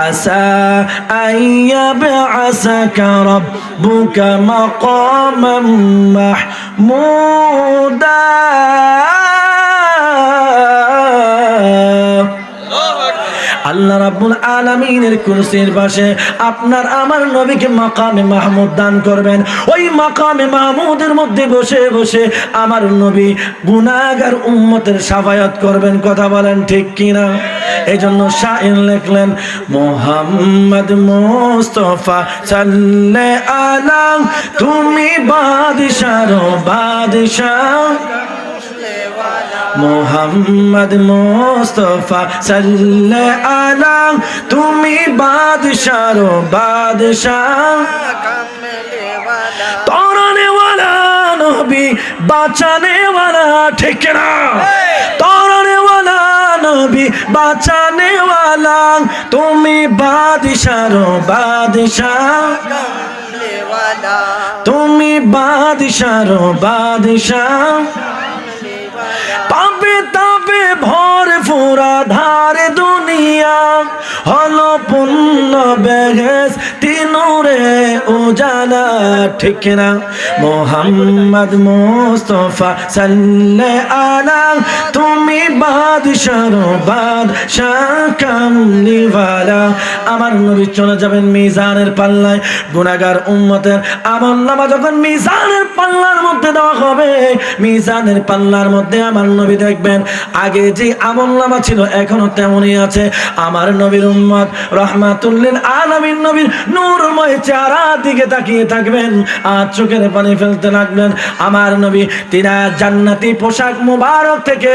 আসা আইয়াবআসাকা রাব্বুকা মাকামান মাহমুদা। আল্লাহ রাব্বুল আলামিনের কুরসির পাশে আপনার আমার নবীকে মাকামে মাহমুদ দান করবেন। ওই মাকামে মাহমুদের মধ্যে বসে বসে আমার নবী গুনাহগার উম্মতের শাফায়াত করবেন। কথা বলেন ঠিক কিনা? এই জন্য শাইর লিখলেন, মুহাম্মদ মুস্তাফা সাল্লাল্লাহু আলা, তুমি বাদশার বাদশাহ। মুহাম্মদ মুস্তাফা সাল্লাল্লাহু আলা, তুমি বাদশার বাদশাহ। তরনে ওয়ালা নবী, বাঁচানে ওয়ালা, ঠিক না? তরনে ওয়ালা নবী, বাঁচানে ওয়ালা, তুমি বাদশার বাদশাহ। তুমি বাদশার বাদশাহ। পাবে তাবে ভর ফুরা ধারে দুনিয়া, হলো পূর্ণ বেহেস তিনুরে উজালা, ঠিক না? মুহাম্মদ মুস্তাফা সাল্লাল্লাহু আলা, তুমি বাদশার বাদশাহ কামলিওয়ালা। আমার নবী চলে যাবেন মিজানের পাল্লায়। গুনাহগার উম্মতের আমলনামা যখন মিজানের পাল্লার মধ্যে দেওয়া হবে, মিজানের পাল্লার মধ্যে আমার নবী দেখবেন আগে যে আমলনামা ছিল এখনো তেমনই আছে। আমার নবীর উম্মত রহমাতুল লিল আলামিন নবীর নূরময় চেহারা দিকে তাকিয়ে থাকবেন আর চোখের পানি ফেলতে লাগবেন। আমার নবী তিনার জান্নাতি পোশাক মুবারক থেকে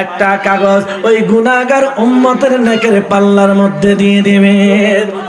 একটা কাগজ ওই গুনাহগার উম্মতের নেকের পাল্লার মধ্যে দিয়ে দিবেন।